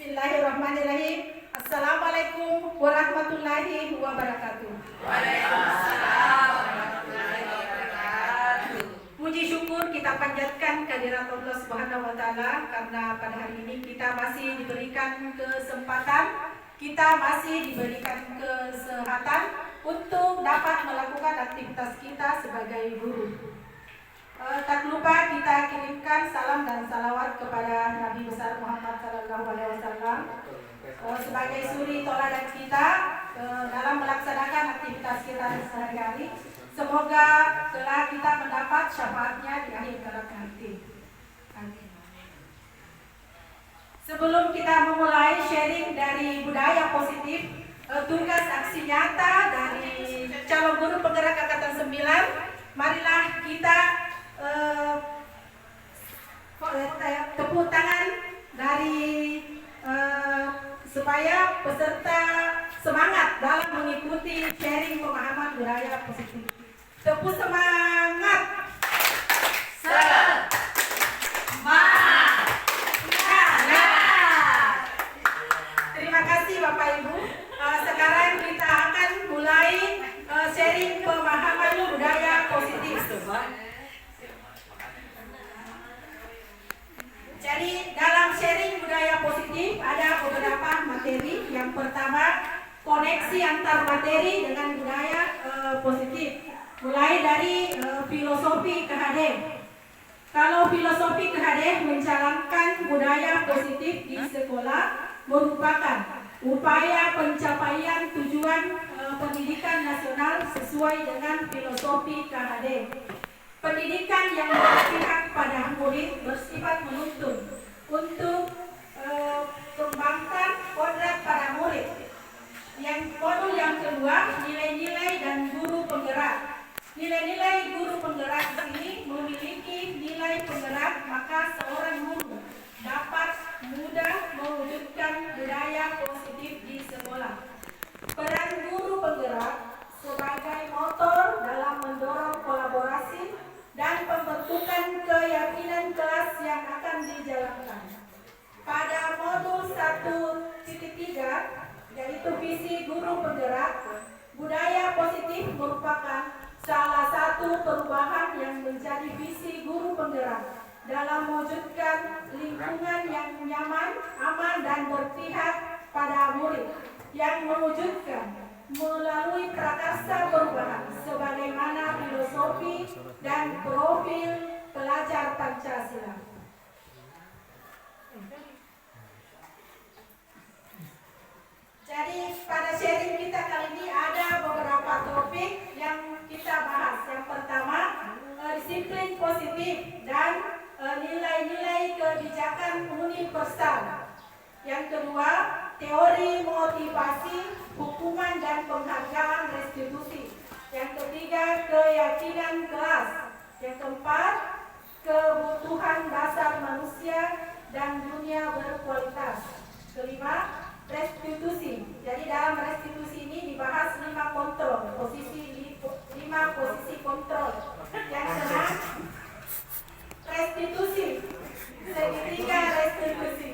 Bismillahirrahmanirrahim. Assalamualaikum warahmatullahi wabarakatuh. Waalaikumsalam warahmatullahi wabarakatuh. Puji syukur kita panjatkan kehadirat Allah Subhanahu wa taala karena pada hari ini kita masih diberikan kesempatan, kita masih diberikan kesehatan untuk dapat melakukan aktivitas kita sebagai guru. Tak lupa kita kirimkan salam dan salawat kepada Nabi besar Muhammad SAW sebagai suri toladan kita dalam melaksanakan aktivitas kita sehari-hari. Semoga kelak kita mendapat syafaatnya di akhir kelak nanti. Amin. Sebelum kita memulai sharing dari budaya positif, tugas aksi nyata dari calon guru penggerak angkatan 9, marilah kita tepuk tangan dari supaya peserta semangat dalam mengikuti sharing pemahaman budaya positif. Tepuk semangat. Semangat. Terima kasih Bapak Ibu. Sekarang kita akan mulai sharing pemahaman budaya positif. Jadi dalam sharing budaya positif ada beberapa materi. Yang pertama, koneksi antar materi dengan budaya positif. Mulai dari filosofi KHD. Kalau filosofi KHD menjalankan budaya positif di sekolah merupakan upaya pencapaian tujuan pendidikan nasional sesuai dengan filosofi KHD. Pendidikan yang berpihak pada murid bersifat menuntun untuk kembangkan kodrat pada murid. Modul yang kedua, nilai-nilai dan guru penggerak. Nilai-nilai guru penggerak di sini memiliki nilai penggerak, maka seorang guru dapat mudah mewujudkan budaya positif di sekolah. Peran guru penggerak sebagai motor dalam mendorong kolaborasi dan pembentukan keyakinan kelas yang akan dijalankan. Pada modul 1.3, yaitu visi guru penggerak, budaya positif merupakan salah satu perubahan yang menjadi visi guru penggerak dalam mewujudkan lingkungan yang nyaman, aman, dan berpihak pada murid, yang mewujudkan melalui prakarsa perubahan sebagaimana filosofi dan profil pelajar Pancasila. Jadi pada sharing kita kali ini ada beberapa topik yang kita bahas. Yang pertama, disiplin positif dan nilai-nilai kebijakan universal. Yang kedua, teori motivasi, hukuman dan penghargaan restitusi. Yang ketiga, keyakinan kelas. Yang keempat, kebutuhan dasar manusia dan dunia berkualitas. Kelima, restitusi. Jadi dalam restitusi ini dibahas 5 kontrol, 5 posisi kontrol. Yang keenam, restitusi. Segitiga restitusi.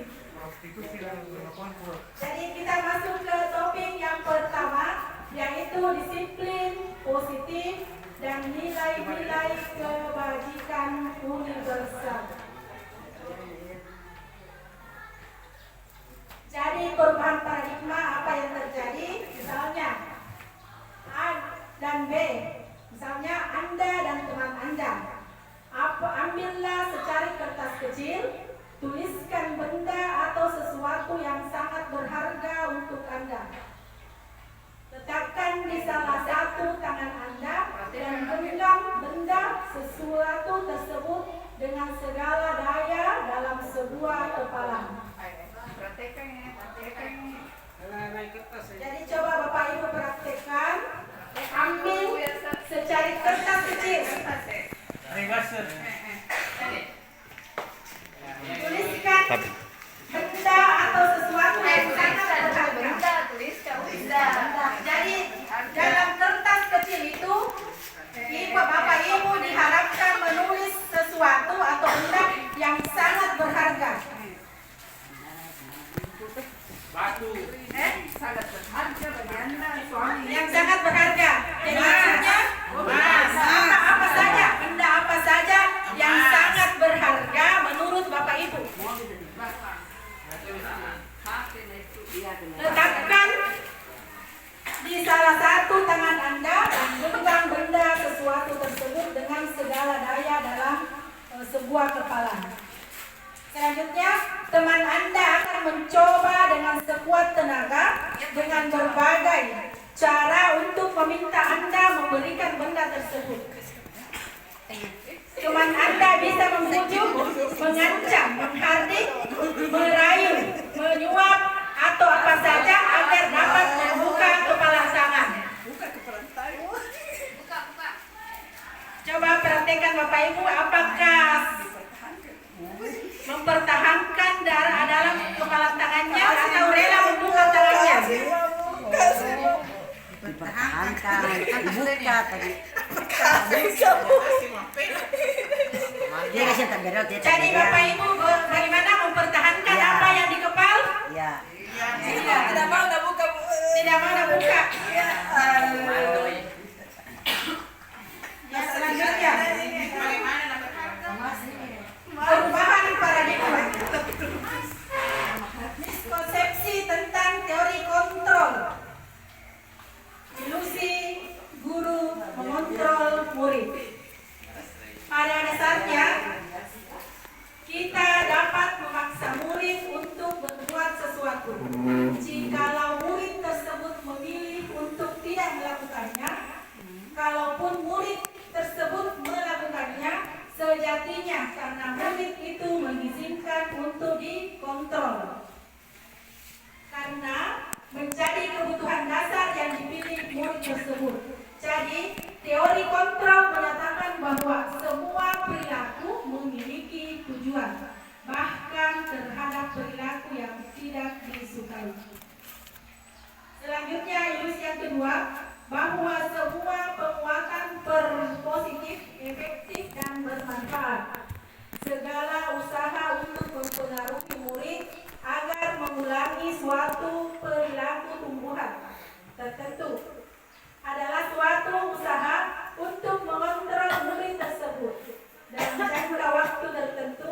Jadi kita masuk ke topik yang pertama, yaitu disiplin positif dan nilai-nilai kebajikan universal. Jadi perubahan paradigma apa yang terjadi? Misalnya A dan B. Misalnya Anda dan teman Anda. Ambillah secari kertas kecil, tuliskan benda atau sesuatu yang sangat berharga untuk Anda. Letakkan di salah satu tangan Anda dan genggam benda sesuatu tersebut dengan segala daya dalam sebuah kepalan. Jadi coba Bapak Ibu praktekkan. Ambil secari kertas kecil. Tuliskan benda atau sesuatu yang sangat berharga. Jadi dalam kertas kecil itu Bapak Ibu diharapkan menulis sesuatu atau benda yang sangat berharga. Sangat berharga bagi Anda, suami. Yang sangat berharga. Jadi maksudnya apa saja, benda apa saja yang sangat berharga menurut Bapak Ibu. Letakkan di salah satu tangan Anda dan genggam benda sesuatu tersebut dengan segala daya dalam sebuah kepalan. Selanjutnya, teman Anda akan mencoba dengan sekuat tenaga dengan berbagai cara untuk meminta Anda memberikan benda tersebut. Teman Anda bisa membujuk, mengancam, menghardik, merayu, menyuap, atau apa saja agar dapat membuka kepala tangan. Coba perhatikan Bapak Ibu, apakah mempertahankan darah dalam kepala tangannya atau rela membuka tangannya? Dipertahankan, dibuka tadi. Dia kasih tak berot, dia tak Jadi Bapak Ibu bagaimana mempertahankan Ya. apa yang di kepala? Ya, Tidak mau dah buka. Tidak mau buka. Yang selanjutnya, perubahan paradigma. Miskonsepsi tentang teori kontrol. Ilusi guru mengontrol murid. Pada dasarnya, kita dapat memaksa murid untuk berbuat sesuatu. Jikalau murid tersebut memilih untuk tidak melakukannya, kalaupun murid tersebut melakukannya, sejatinya karena murid itu mengizinkan untuk dikontrol. Karena menjadi kebutuhan dasar yang dipilih murid tersebut. Jadi, teori kontrol menyatakan bahwa semua perilaku memiliki tujuan, bahkan terhadap perilaku yang tidak disukai. Selanjutnya, ilusi yang kedua, bahwa semua penguatan positif, efektif, dan bermanfaat. Segala usaha untuk mempengaruhi murid agar mengulangi suatu perilaku tumbuhan tertentu adalah suatu usaha untuk mengontrol murid tersebut. Dalam jangka waktu tertentu,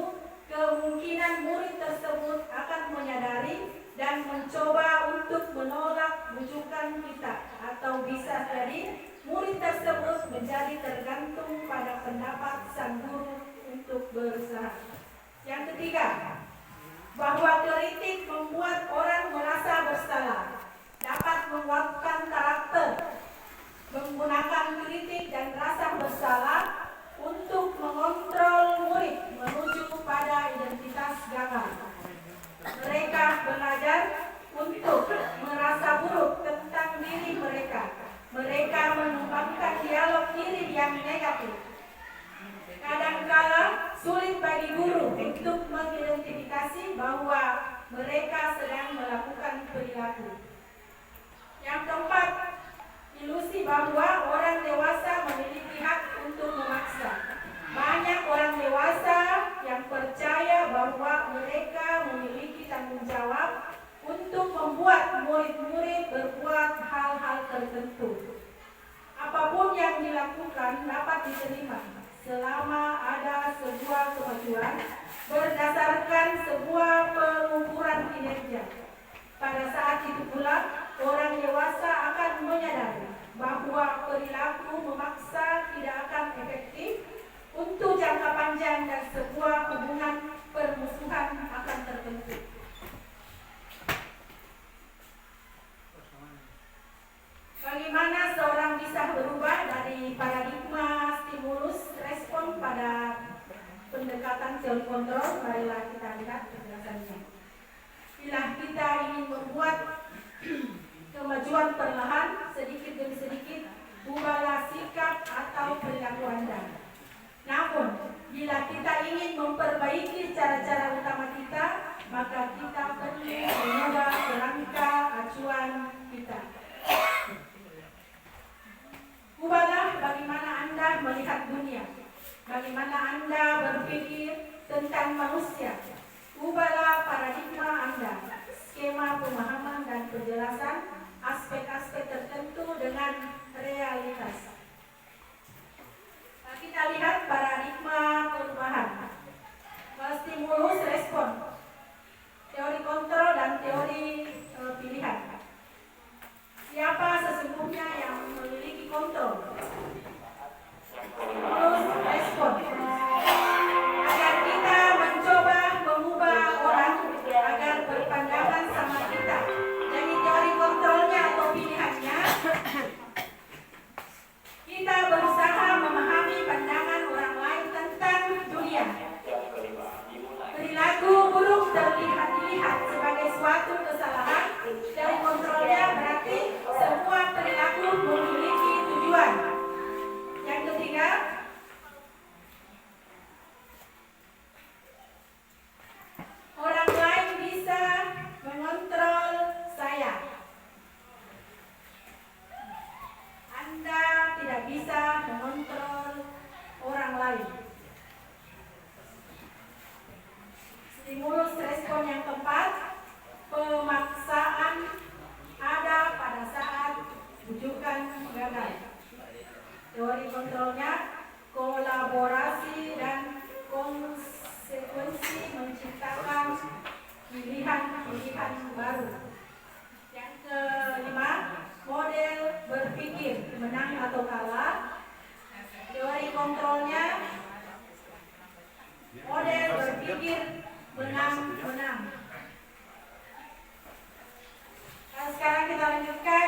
kemungkinan murid tersebut akan menyadari dan mencoba untuk menolak bujukan kita, atau bisa jadi murid tersebut menjadi tergantung pada pendapat sang guru untuk berusaha. Yang ketiga, bahwa kritik membuat orang merasa bersalah, dapat menguatkan karakter. Menggunakan kritik dan rasa bersalah untuk mengontrol murid menuju pada identitas gagal. Mereka belajar untuk merasa buruk tentang diri mereka. Mereka mengembangkan dialog diri yang negatif. Kadangkala sulit bagi guru untuk mengidentifikasi bahwa mereka sedang melakukan perilaku. Yang keempat, ilusi bahwa orang dewasa memiliki hak untuk memaksa. Banyak orang dewasa yang percaya bahwa mereka memiliki tanggung jawab untuk membuat murid-murid berbuat hal-hal tertentu. Apapun yang dilakukan dapat diterima selama ada sebuah kemajuan berdasarkan sebuah pengukuran kinerja. Pada saat itu pula, orang dewasa akan menyadari bahwa perilaku memaksa tidak akan efektif untuk jangka panjang dan sebuah hubungan permusuhan akan terbentuk. Bagaimana seorang bisa berubah dari paradigma stimulus respon pada pendekatan teori kontrol? Marilah kita lihat penjelasannya. Bila kita ingin membuat kemajuan perlahan, sedikit demi sedikit, ubahlah sikap atau perilaku Anda. Namun, bila kita ingin memperbaiki cara-cara utama kita, maka kita perlu mengubah kerangka acuan kita. Ubahlah bagaimana Anda melihat dunia, bagaimana Anda berpikir tentang manusia. Ubahlah paradigma Anda, skema pemahaman penjelasan aspek-aspek tertentu dengan realitas. Nah, kita lihat paradigma perubahan, stimulus respon, teori kontrol dan teori pilihan. Siapa sesungguhnya yang memiliki kontrol? Stimulus respon. Agar kita mencoba mengubah orang agar berpandangan sama kita. Jadi teori kontrolnya atau pilihannya, kita berusaha memahami pandangan orang lain tentang dunia. Perilaku buruk dilihat sebagai suatu kesalahan. Teori kontrolnya berarti semua perilaku memiliki tujuan. Yang ketiga, orang lain bisa mengontrol saya. Anda tidak bisa mengontrol orang lain. Stimulus respon yang keempat, pemaksaan ada pada saat rujukan gagal. Teori kontrolnya, kolaborasi dan konsekuensi menciptakan pilihan-pilihan baru. Yang kelima, model berpikir menang atau kalah. Teori kontrolnya, model berpikir menang-menang. Nah, sekarang kita lanjutkan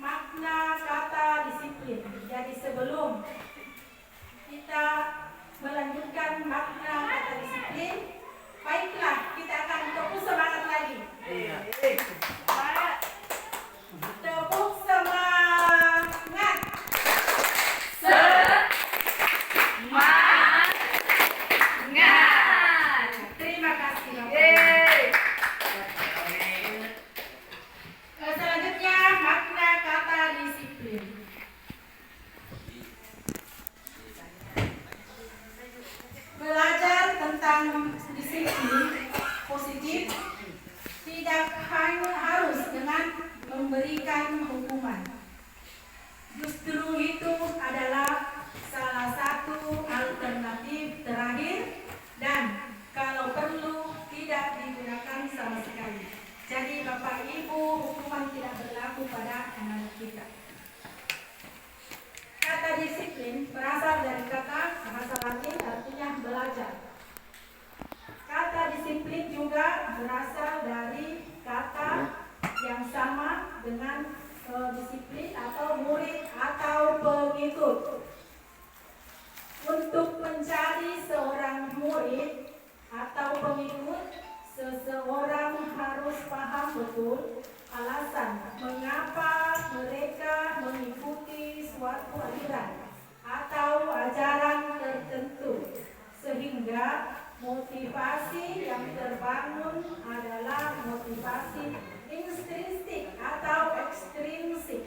makna kata disiplin. Jadi sebelum kita melanjutkan makna kata disiplin, baiklah kita akan tepuk semangat lagi. Tepuk semangat. Terima kasih. Selanjutnya makna kata disiplin. Belajar tentang disiplin positif tidak hanya harus dengan memberikan hukuman. Justru itu adalah salah satu alternatif terakhir dan kalau perlu tidak digunakan sama sekali. Jadi Bapak Ibu, hukuman tidak berlaku pada anak kita. Kata disiplin berasal dari kata bahasa Latin artinya belajar. Kata disiplin juga berasal dari kata yang sama dengan disiplin atau murid atau pengikut. Untuk mencari seorang murid atau pengikut, seseorang harus paham betul alasan mengapa mereka mengikuti suatu aliran atau ajaran tertentu, sehingga motivasi yang terbangun adalah motivasi intrinsik atau ekstrinsik.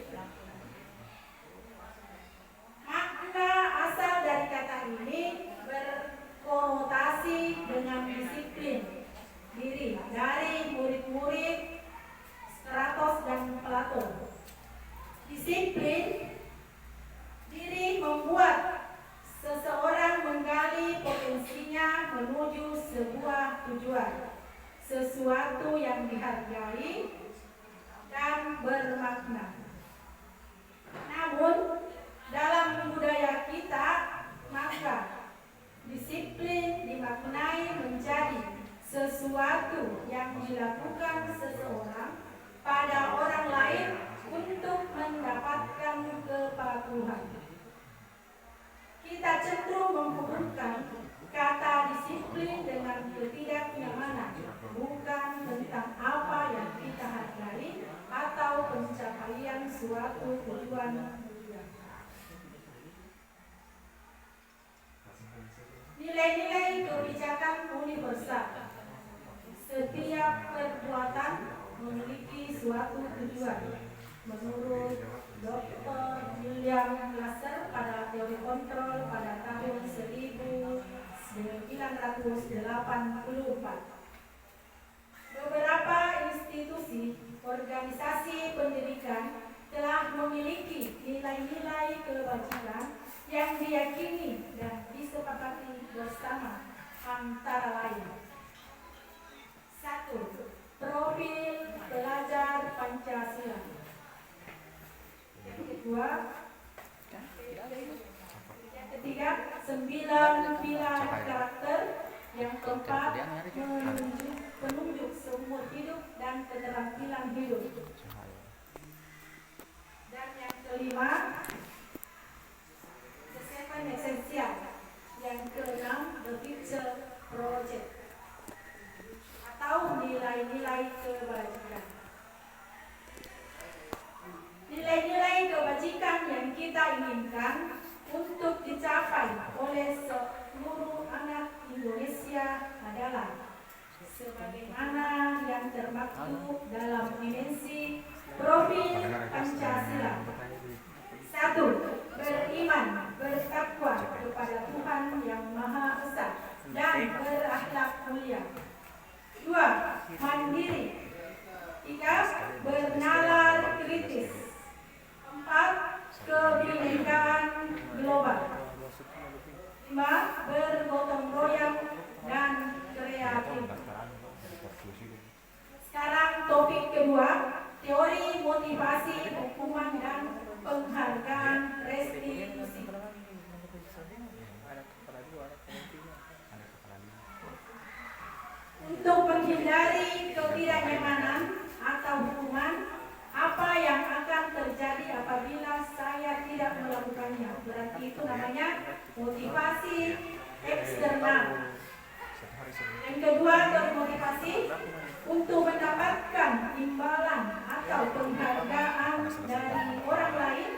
Makna asal dari kata ini berkonotasi dengan disiplin diri dari murid-murid Stratos dan Plato. Disiplin diri membuat seseorang menggali potensinya menuju sebuah tujuan, sesuatu yang dihargai dan bermakna. Namun dalam budaya kita, maka disiplin dimaknai menjadi sesuatu yang dilakukan seseorang pada orang lain untuk mendapatkan kepatuhan. Kita cenderung menghubungkan kata disiplin dengan ketidaknyamanan, bukan tentang apa yang kita hargai atau pencapaian suatu tujuan. Nilai-nilai kebijakan universal. Setiap perbuatan memiliki suatu tujuan. Menurut Dr. William Glasser pada teori kontrol pada tahun 1984. Beberapa institusi, organisasi yang diyakini dan disepakati bersama antara lain. 1. Profil pelajar Pancasila. Yang kedua, yang ketiga, 9 pilar karakter. Yang keempat, penunjuk seumur hidup dan keterampilan hidup. Dan yang kelima, the 7 essential. Yang keenam, the future project atau nilai-nilai kebajikan. Nilai-nilai kebajikan yang kita inginkan untuk dicapai oleh seluruh anak Indonesia adalah sebagaimana yang termaktub dalam dimensi profil Pancasila. 1. Beriman, bertakwa kepada Tuhan yang Maha Esa dan berakhlak mulia. 2. Mandiri. 3. Bernalar kritis. 4. Kebinekaan global. 5. Bergotong royong dan kreatif. Sekarang topik kedua, teori motivasi, hukuman dan penghargaan restitusi. Untuk menghindari ketidaknyamanan atau hukuman, apa yang akan terjadi apabila saya tidak melakukannya? Berarti itu namanya motivasi eksternal. Yang kedua, termotivasi untuk mendapatkan imbalan atau penghargaan dari orang lain.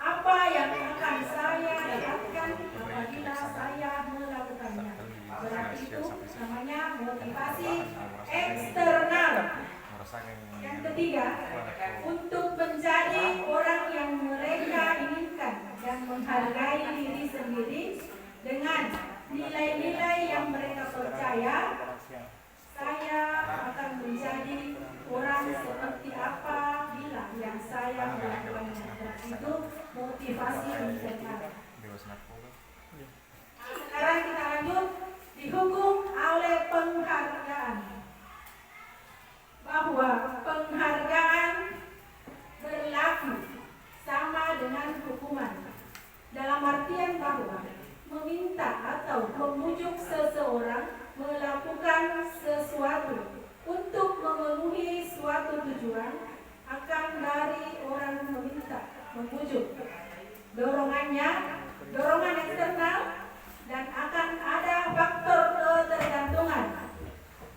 Apa yang akan saya dapatkan apabila saya melakukannya? Berarti itu namanya motivasi eksternal. Yang ketiga, untuk menjadi orang yang mereka inginkan dan menghargai diri sendiri dengan nilai-nilai yang mereka percaya, saya akan menjadi orang seperti apa bila yang saya melakukannya. Berarti itu motivasi internal. Sekarang kita lanjut, dihukum oleh penghargaan. Bahwa penghargaan berlaku sama dengan hukuman, dalam artian bahwa meminta atau memujuk seseorang melakukan sesuatu untuk memenuhi suatu tujuan akan dari orang meminta, memujuk. Dorongan eksternal, dan akan ada faktor ketergantungan.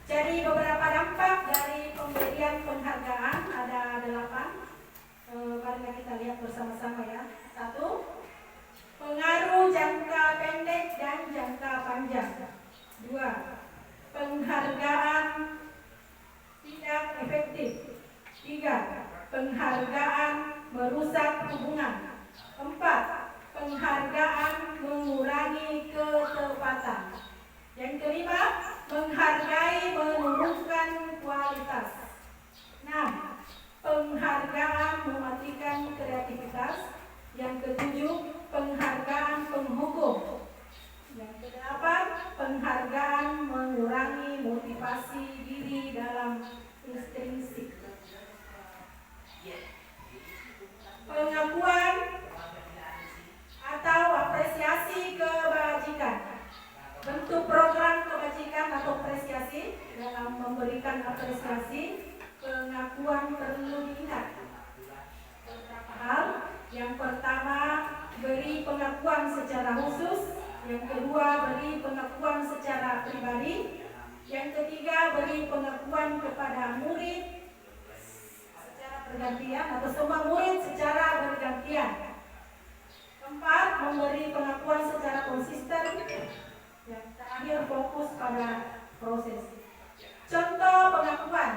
Jadi beberapa dampak dari pemberian penghargaan ada 8. Mari kita lihat bersama-sama ya. 1. Pengaruh jangka pendek dan jangka panjang. 2. Penghargaan tidak efektif. 3. Penghargaan merusak hubungan. 4. Penghargaan mengurangi ketepatan. Yang kelima, menghargai menurunkan kualitas. 6. Penghargaan mematikan kreativitas. Yang ketujuh, penghargaan penghukum. Yang kedelapan, penghargaan mengurangi motivasi diri dalam intrinsik. Pengakuan atau apresiasi kebajikan. Bentuk program kebajikan atau apresiasi. Dalam memberikan apresiasi, pengakuan perlu diingat beberapa hal. Yang pertama, beri pengakuan secara khusus. Yang kedua, beri pengakuan secara pribadi. Yang ketiga, beri pengakuan kepada murid secara bergantian atau semua murid secara bergantian. Keempat, memberi pengakuan secara konsisten. Yang terakhir, fokus pada proses. Contoh pengakuan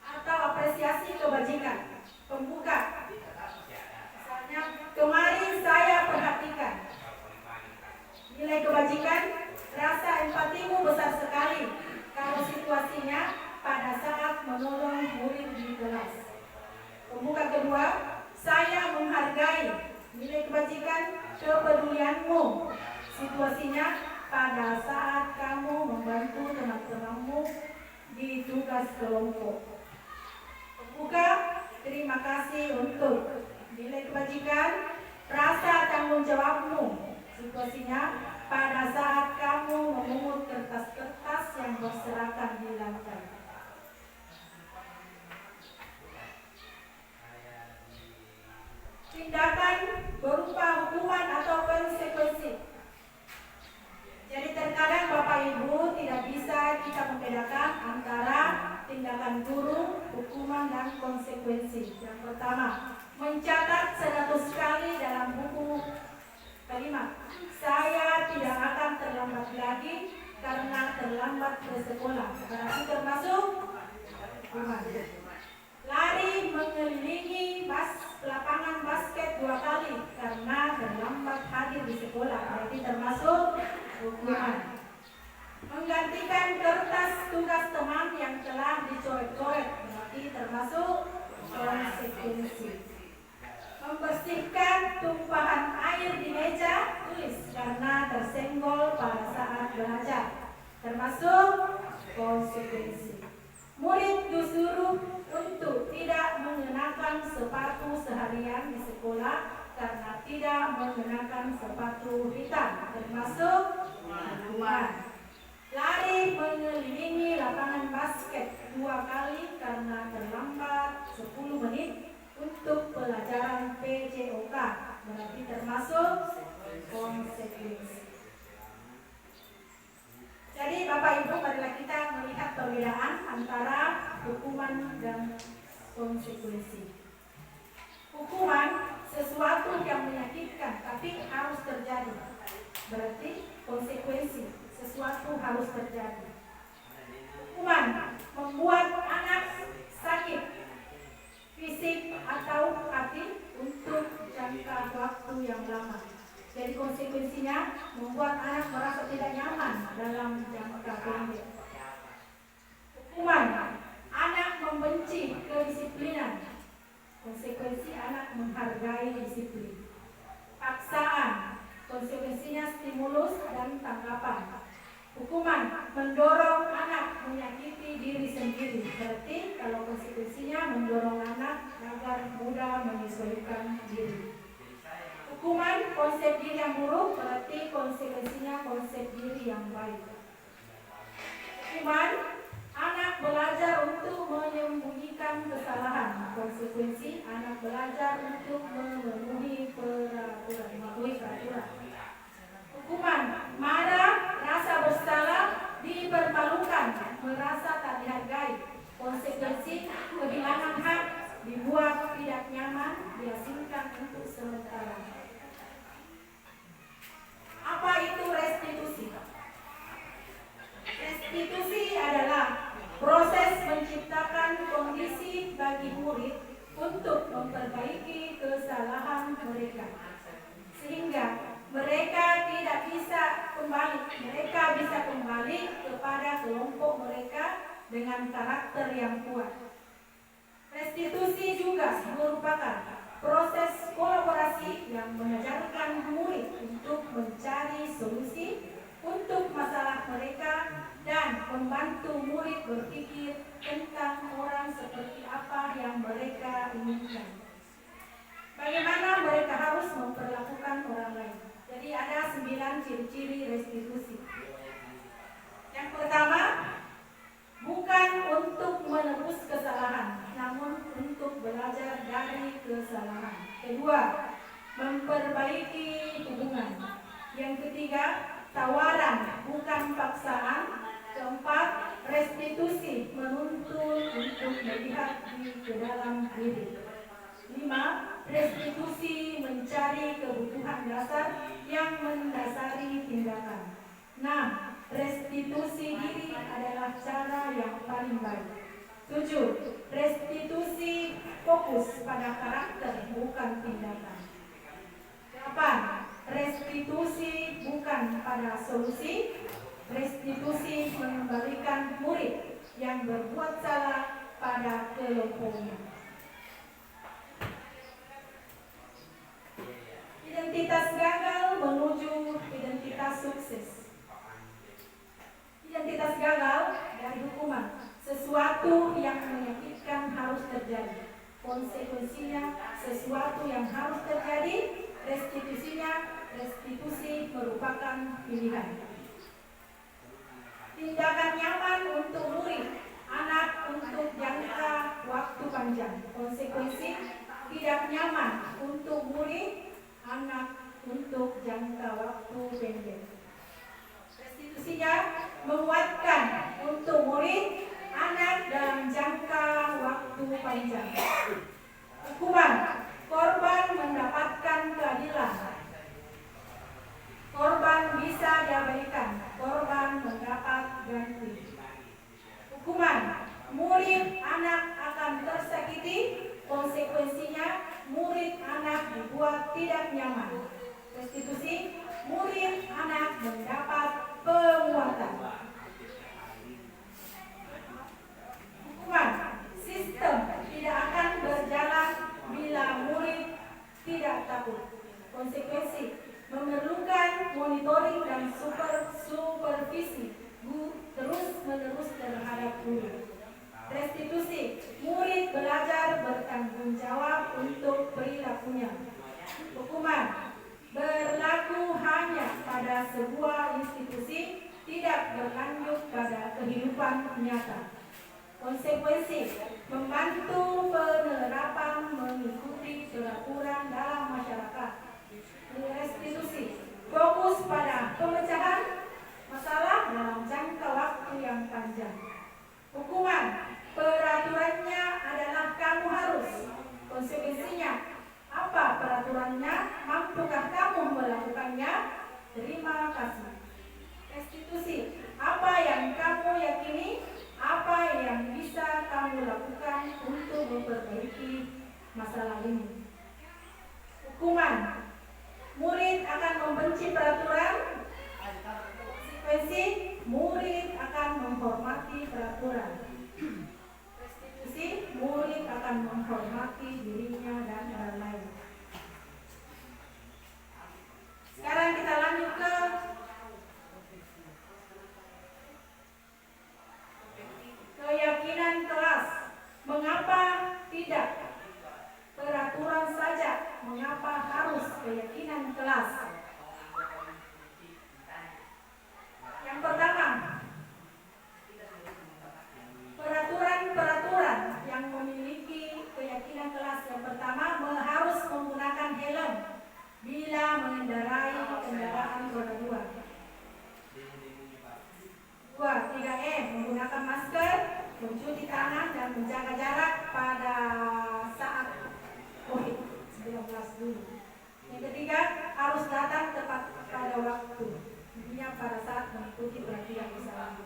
atau apresiasi kebajikan. Pembuka. Misalnya, kemarin saya perhatikan. Nilai kebajikan, rasa empatimu besar sekali kalau situasinya pada saat menolong murid di kelas. Pembuka kedua, saya menghargai. Nilai kebajikan, situasinya pada saat kamu membantu teman-temanmu di tugas kelompok. Pembuka, terima kasih untuk nilai kebajikan, rasa tanggung jawabmu. Situasinya pada saat kamu memungut kertas-kertas yang berserakan di lantai. Tindakan berupa hukuman atau konsekuensi. Jadi terkadang Bapak Ibu tidak bisa kita membedakan antara tindakan guru, hukuman, dan konsekuensi. Yang pertama, mencatat 100 kali dalam buku kalimat, saya tidak akan terlambat lagi karena terlambat ke sekolah. Berarti termasuk hukuman. Lari mengelilingi lapangan basket 2 kali karena terlambat hadir di sekolah. Berarti termasuk hukuman. Menggantikan kertas tugas teman yang telah dicoret-coret. Berarti termasuk konsekuensi. Membersihkan tumpahan air di meja tulis karena tersenggol pada saat belajar. Termasuk konsekuensi. Murid disuruh untuk tidak mengenakan sepatu seharian di sekolah karena tidak mengenakan sepatu hitam. Termasuk hukuman. Lari mengelilingi lapangan basket 2 kali karena terlambat 10 menit untuk pelajaran PJOK. Berarti termasuk konsekuensi. Jadi Bapak Ibu, marilah kita melihat perbedaan antara hukuman dan konsekuensi. Hukuman sesuatu yang menyakitkan tapi harus terjadi. Berarti konsekuensi sesuatu harus terjadi. Hukuman membuat anak sakit fisik atau hati untuk jangka waktu yang lama. Jadi konsekuensinya membuat anak merasa tidak nyaman dalam jangka pendek. Hukuman, anak membenci kedisiplinan. Konsekuensi anak menghargai disiplin. Paksaan, konsekuensinya stimulus dan tanggapan. Hukuman, mendorong anak menyakiti diri sendiri. Berarti kalau konsekuensinya mendorong anak agar mudah menyesuaikan diri. Hukuman konsep diri yang buruk, berarti konsekuensinya konsep diri yang baik. Hukuman, anak belajar untuk menyembunyikan kesalahan. Konsekuensi, anak belajar untuk memenuhi peraturan. Hukuman, marah, rasa bersalah, dipermalukan, merasa tak dihargai. Konsekuensi, kehilangan hak, dibuat tidak nyaman, diasingkan untuk sementara. Apa itu restitusi? Restitusi adalah proses menciptakan kondisi bagi murid untuk memperbaiki kesalahan mereka, sehingga mereka tidak bisa kembali. Mereka bisa kembali kepada kelompok mereka dengan karakter yang kuat. Restitusi juga merupakan proses kolaborasi yang mengajarkan murid untuk mencari solusi untuk masalah mereka dan membantu murid berpikir tentang orang seperti apa yang mereka inginkan. Bagaimana mereka harus memperlakukan orang lain. Jadi ada 9 ciri-ciri restitusi. Yang pertama, bukan untuk menebus kesalahan, namun untuk belajar dari kesalahan. Kedua, memperbaiki hubungan. Yang ketiga, tawaran bukan paksaan. Keempat, restitusi menuntun untuk melihat ke dalam diri. 5. Restitusi mencari kebutuhan dasar yang mendasari tindakan. 6. Restitusi diri adalah cara yang paling baik. 7. Restitusi fokus pada karakter bukan tindakan. 8. Restitusi bukan pada solusi. Restitusi mengembalikan murid yang berbuat salah pada kelompoknya. Identitas gagal menuju identitas sukses. sesuatu yang menyakitkan harus terjadi. Konsekuensinya sesuatu yang harus terjadi, restitusi merupakan pilihan. Tindakan nyaman untuk murid, anak untuk jangka waktu panjang. Konsekuensi tidak nyaman untuk murid, anak untuk jangka waktu pendek. Restitusinya menguatkan untuk murid, anak dalam jangka waktu panjang. Hukuman, korban mendapatkan keadilan. Korban bisa diabaikan, korban mendapat ganti. Hukuman, murid anak akan tersakiti, konsekuensinya murid anak dibuat tidak nyaman. Restitusi, murid anak mendapat penguatan. Hukuman, sistem tidak akan berjalan bila murid tidak takut. Konsekuensi, memerlukan monitoring dan supervisi terus-menerus terhadap guru. Restitusi, murid belajar bertanggung jawab untuk perilakunya. Hukuman, berlaku hanya pada sebuah institusi, tidak berlanjut pada kehidupan nyata. Konsekuensi, membantu penerapan mengikuti peraturan dalam masyarakat. Restitusi, fokus pada pemecahan masalah dalam jangka waktu yang panjang. Hukuman, peraturannya adalah kamu harus. Konsekuensinya, apa peraturannya? Mampukah kamu melakukannya? Terima kasih. Restitusi, apa yang kamu yakini? Apa yang bisa kamu lakukan untuk memperbaiki masalah ini? Hukuman, murid akan membenci peraturan. Konsekuensi, murid akan menghormati peraturan. Restitusi, murid akan menghormati dirinya dan orang lain. Sekarang kita lanjut ke keyakinan kelas. Mengapa tidak peraturan saja? Mengapa harus keyakinan kelas? Yang pertama, peraturan yang memiliki keyakinan kelas. Yang pertama, harus menggunakan helm bila mengendarai kendaraan roda 2. 3M, menggunakan masker, mencuci tangan, dan menjaga jarak pada saat COVID-19 dulu. Yang ketiga, harus datang tepat pada waktu, intinya pada saat mengikuti pelatihan usaha.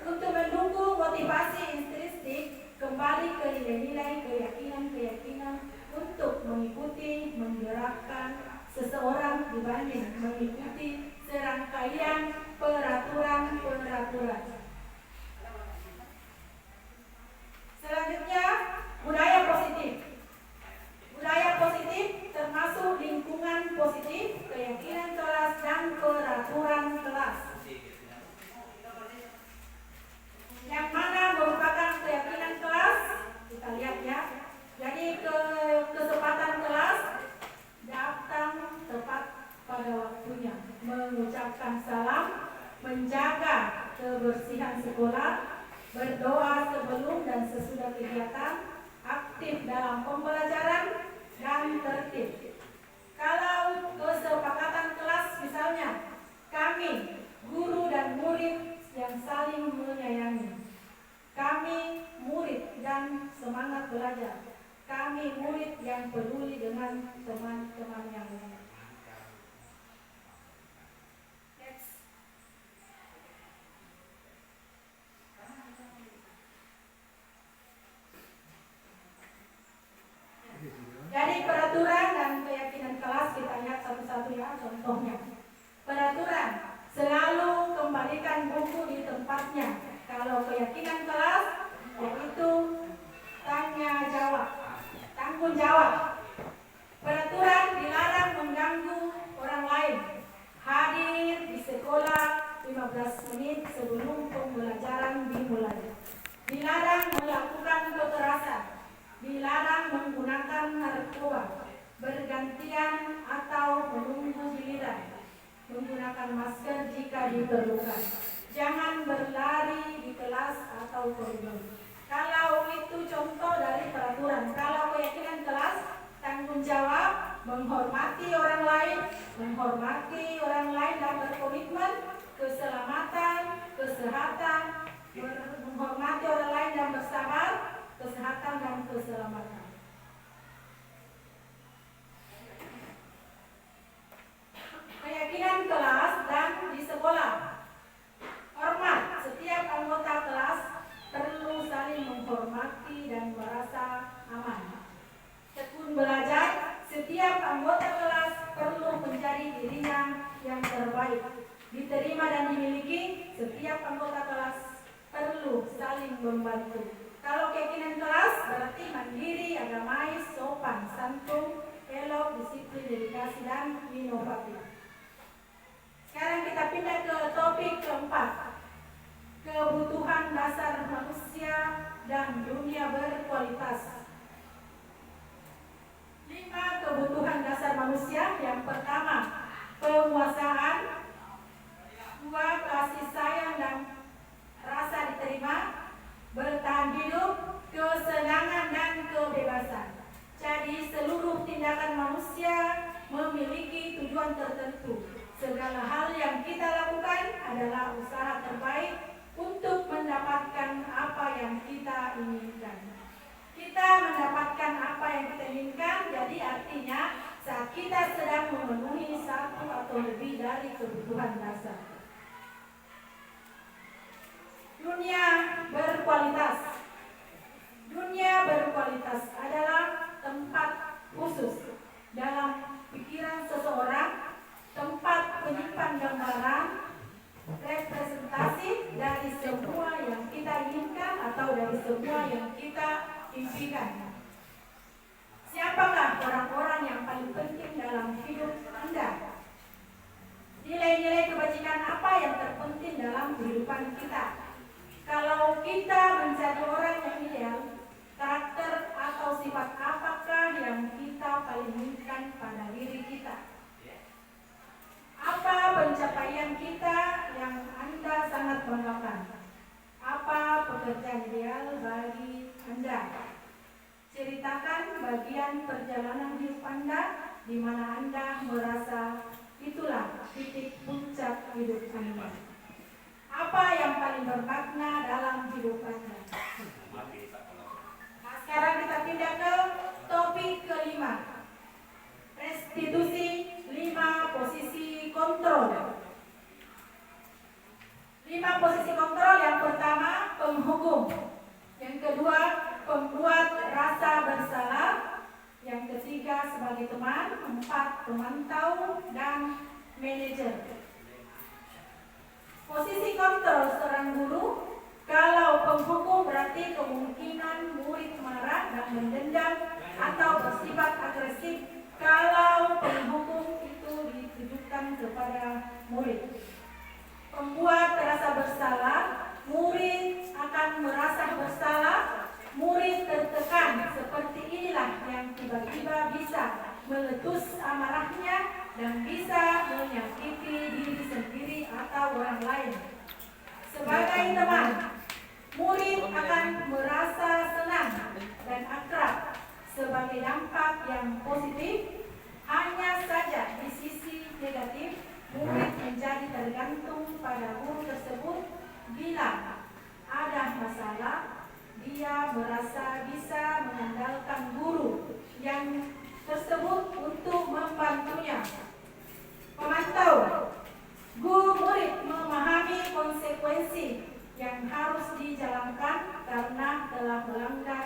Untuk mendukung motivasi intrinsik, kembali ke nilai-nilai keyakinan untuk mengikuti, menggerakkan seseorang dibanding mengikuti serangkaian peraturan. Selanjutnya, budaya positif. Budaya positif termasuk lingkungan positif, keyakinan kelas, dan peraturan kelas. Yang mana merupakan keyakinan kelas? Kita lihat ya. Jadi kesempatan kelas, datang tepat pada waktunya, mengucapkan salam, menjaga kebersihan sekolah, berdoa sebelum dan sesudah kegiatan, aktif dalam pembelajaran, dan tertib. Kalau kesepakatan kelas misalnya, kami, guru dan murid yang saling menyayangi, kami murid yang semangat belajar, kami murid yang peduli dengan teman-teman yang lain. Jadi peraturan dan keyakinan kelas kita lihat satu-satu ya, contohnya. Peraturan, selalu kembalikan buku di tempatnya. Kalau keyakinan kelas, yaitu tanggung jawab. Peraturan, dilarang mengganggu orang lain. Hadir di sekolah 15 menit sebelum pembelajaran dimulai. dilarang melakukan kekerasan, dilarang menggunakan narkoba, bergantian atau menunggu giliran, menggunakan masker jika diperlukan, jangan berlari di kelas atau koridor. Kalau itu contoh dari peraturan. Kalau keyakinan kelas, tanggung jawab, menghormati orang lain dan berkomitmen keselamatan, kesehatan, menghormati orang lain dan bersabar, kesehatan dan keselamatan. Keyakinan kelas dan di sekolah. Hormat, setiap anggota kelas perlu saling menghormati dan merasa aman. Tekun belajar, setiap anggota kelas perlu menjadi dirinya yang terbaik. Diterima dan dimiliki, setiap anggota kelas perlu saling membantu. Kalau keyakinan kelas berarti mandiri, agamais, sopan, santun, elok, disiplin, dedikasi, dan inovatif. Sekarang kita pindah ke topik keempat. Kebutuhan dasar manusia dan dunia berkualitas. 5 kebutuhan dasar manusia. Yang pertama, penguasaan. 2, kasih sayang dan rasa diterima. Bertahan hidup, kesenangan dan kebebasan. Jadi seluruh tindakan manusia memiliki tujuan tertentu. Segala hal yang kita lakukan adalah usaha terbaik untuk mendapatkan apa yang kita inginkan. Kita mendapatkan apa yang kita inginkan, jadi artinya saat kita sedang memenuhi satu atau lebih dari kebutuhan dasar. Dunia berkualitas. Dunia berkualitas adalah tempat khusus dalam pikiran seseorang, tempat penyimpan gambaran, representasi dari semua yang kita inginkan atau dari semua yang kita impikan. Siapakah orang-orang yang paling penting dalam hidup Anda? Nilai-nilai kebajikan apa yang terpenting dalam kehidupan kita? Kalau kita menjadi orang yang ideal, karakter atau sifat apakah yang kita paling inginkan pada diri kita? Apa pencapaian kita yang Anda sangat banggakan? Apa pekerjaan ideal bagi Anda? Ceritakan bagian perjalanan hidup Anda di mana Anda merasa itulah titik puncak hidup Anda. Apa yang paling bermakna dalam hidup Anda? Nah, sekarang kita pindah ke topik kelima. Restitusi 5 posisi kontrol. 5 posisi kontrol. Yang pertama, penghukum. Yang kedua, pembuat rasa bersalah. Yang ketiga, sebagai teman. 4, pemantau dan manajer. Posisi kontrol seorang guru. Kalau penghukum berarti kemungkinan murid marah dan mendendam atau bersifat agresif. Kalau penghukum itu ditujukan kepada murid. Pembuat rasa bersalah, murid akan merasa bersalah, murid tertekan. Seperti inilah yang tiba-tiba bisa meletus amarahnya dan bisa menyakiti diri sendiri atau orang lain. Sebagai teman, murid akan merasa senang dan akrab. Sebagai dampak yang positif, hanya saja di sisi negatif, murid menjadi tergantung pada guru tersebut. Bila ada masalah, dia merasa bisa mengandalkan guru yang tersebut untuk membantunya. Pemantau, guru murid memahami konsekuensi yang harus dijalankan karena telah melanggar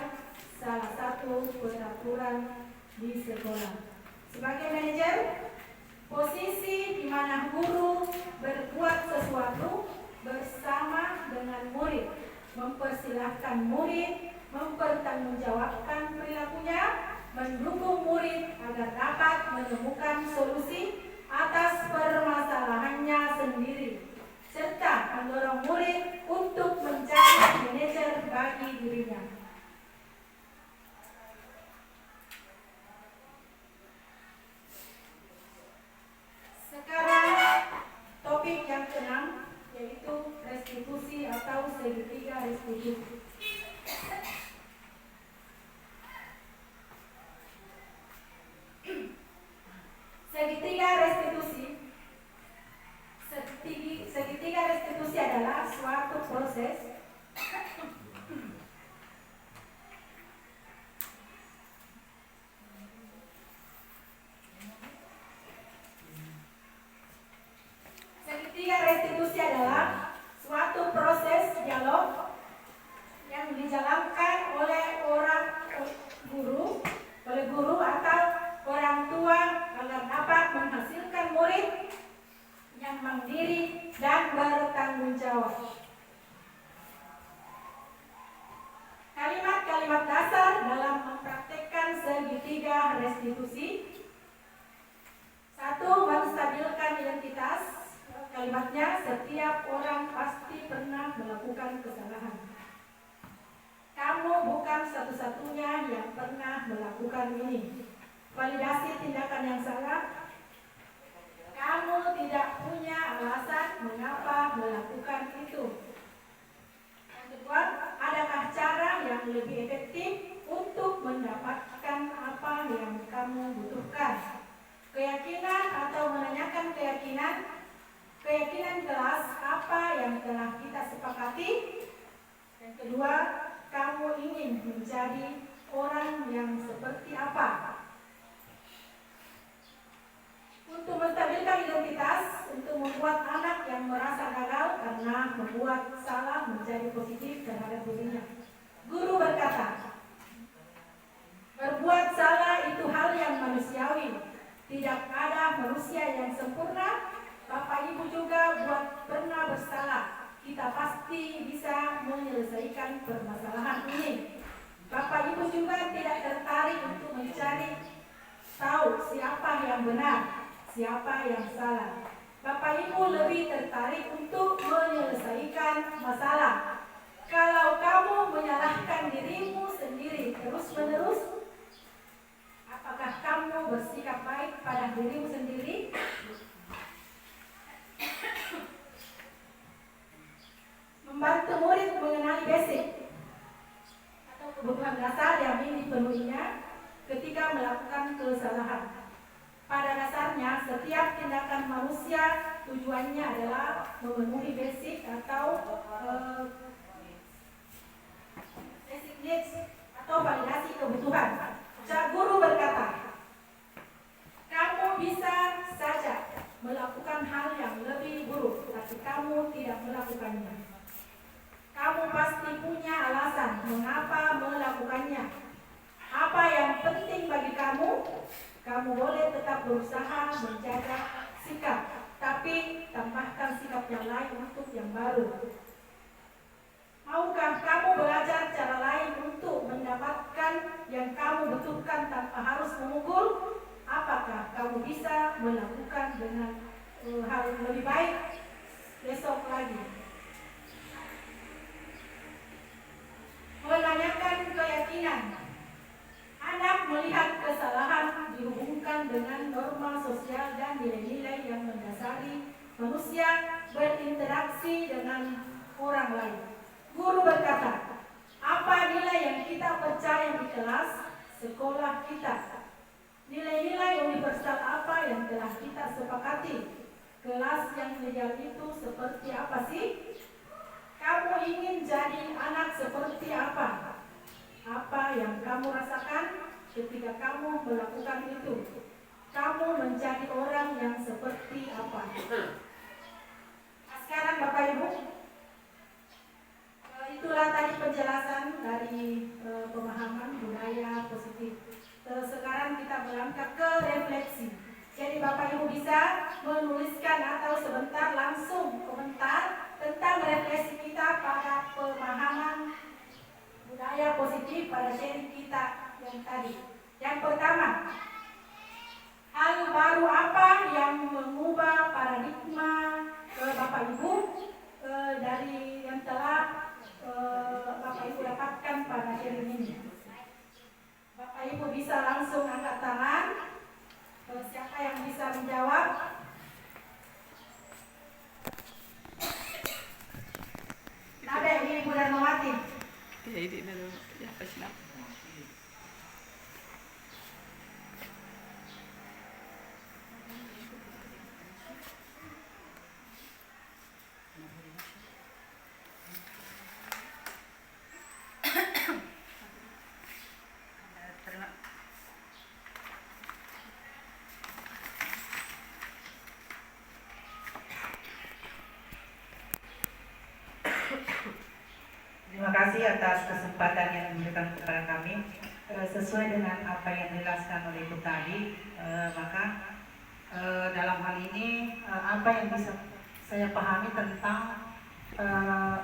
salah satu peraturan di sekolah. Sebagai manajer, posisi di mana guru berbuat sesuatu bersama dengan murid, mempersilahkan murid, mempertanggungjawabkan perilakunya, mendukung murid agar dapat menemukan solusi atas permasalahannya sendiri, serta mendorong murid untuk menjadi manajer bagi satu-satunya yang pernah melakukan ini. Validasi tindakan yang salah. Kamu tidak punya alasan mengapa melakukan itu. Yang kedua, adakah cara yang lebih efektif untuk mendapatkan apa yang kamu butuhkan? Keyakinan atau menanyakan keyakinan kelas apa yang telah kita sepakati. Yang kedua, kamu ingin menjadi orang yang seperti apa? Untuk menstabilkan identitas, untuk membuat anak yang merasa gagal karena membuat salah menjadi positif terhadap dirinya. Guru berkata, berbuat salah itu hal yang manusiawi. Tidak ada manusia yang sempurna. Bapak Ibu juga pernah bersalah. Kita pasti bisa menyelesaikan permasalahan ini. Bapak Ibu juga tidak tertarik untuk mencari tahu siapa yang benar, siapa yang salah. Bapak Ibu lebih tertarik untuk menyelesaikan masalah. Kalau kamu menyalahkan dirimu sendiri terus-menerus, apakah kamu bersikap baik pada dirimu sendiri? Membantu murid mengenali basic atau kebutuhan dasar yang ingin dipenuhinya ketika melakukan kesalahan. Pada dasarnya, setiap tindakan manusia tujuannya adalah memenuhi basic atau basic needs atau validasi kebutuhan. Guru berkata, kamu bisa saja melakukan hal yang lebih buruk, tapi kamu tidak melakukannya. Kamu pasti punya alasan mengapa melakukannya. Apa yang penting bagi kamu? Kamu boleh tetap berusaha menjaga sikap, tapi tambahkan sikap yang lain untuk yang baru. Maukah kamu belajar cara lain untuk mendapatkan yang kamu butuhkan tanpa harus memukul? Apakah kamu bisa melakukan dengan hal yang lebih baik besok lagi? Menanyakan keyakinan. Anak melihat kesalahan dihubungkan dengan norma sosial dan nilai-nilai yang mendasari manusia berinteraksi dengan orang lain. Guru berkata, apa nilai yang kita percaya di kelas sekolah kita? Nilai-nilai universal apa yang telah kita sepakati? Kelas yang ideal itu seperti apa sih? Kamu ingin jadi anak seperti apa? Apa yang kamu rasakan ketika kamu melakukan itu? Kamu menjadi orang yang seperti apa? Sekarang Bapak Ibu, itulah tadi penjelasan dari pemahaman budaya positif. Sekarang kita berangkat ke refleksi. Jadi Bapak Ibu bisa menuliskan atau sebentar langsung komentar tentang refleksi kita pada pemahaman budaya positif pada sharing kita yang tadi. Yang pertama, hal baru apa yang mengubah paradigma Bapak Ibu dari yang telah Bapak Ibu dapatkan pada sharing ini? Bapak Ibu bisa langsung angkat tangan. Siapa yang bisa menjawab? Ada Ibu Darmawati. Ya, ini dulu. Ya, Pak. Terima kasih atas kesempatan yang diberikan kepada kami. Sesuai dengan apa yang dijelaskan oleh Ibu tadi, maka dalam hal ini apa yang bisa saya pahami tentang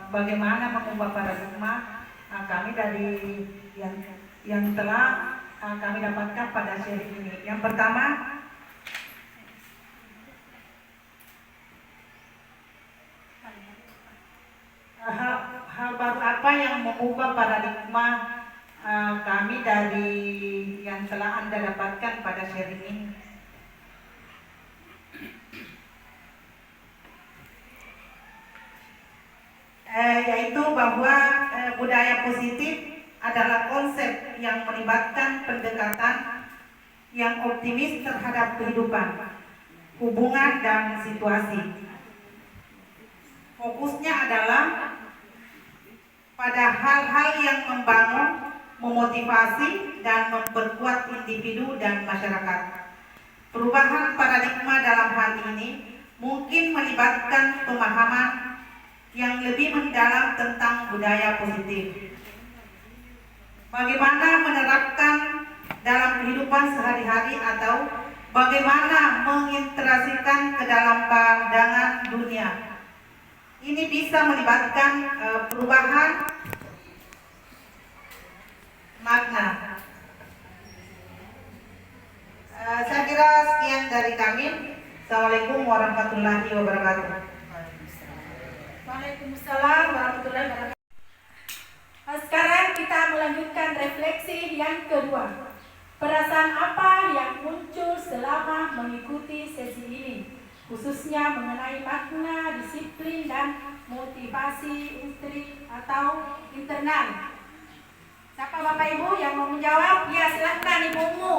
bagaimana mengubah paradigma kami dari yang telah kami dapatkan pada sharing ini. Yang pertama, hal baru apa yang mengubah paradigma kami dari yang telah Anda dapatkan pada sharing ini. Yaitu bahwa budaya positif adalah konsep yang melibatkan pendekatan yang optimis terhadap kehidupan, hubungan, dan situasi. Fokusnya adalah pada hal-hal yang membangun, memotivasi, dan memperkuat individu dan masyarakat. Perubahan paradigma dalam hal ini mungkin melibatkan pemahaman yang lebih mendalam tentang budaya positif. Bagaimana menerapkan dalam kehidupan sehari-hari atau bagaimana mengintegrasikan ke dalam pandangan dunia. Ini bisa melibatkan perubahan makna. Saya kira sekian dari kami. Assalamualaikum warahmatullahi wabarakatuh. Waalaikumsalam warahmatullahi wabarakatuh. Sekarang kita melanjutkan refleksi yang kedua. Perasaan apa yang muncul selama mengikuti sesi ini, khususnya mengenai makna, disiplin, dan motivasi intrik atau internal. Siapa Bapak Ibu yang mau menjawab? Ya, silakan Ibumu.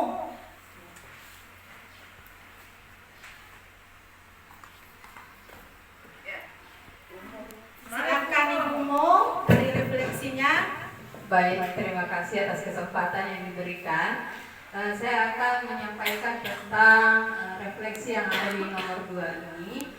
Silakan Ibumu dari refleksinya. Baik, terima kasih atas kesempatan yang diberikan. Saya akan menyampaikan tentang refleksi yang ada di nomor 2 ini.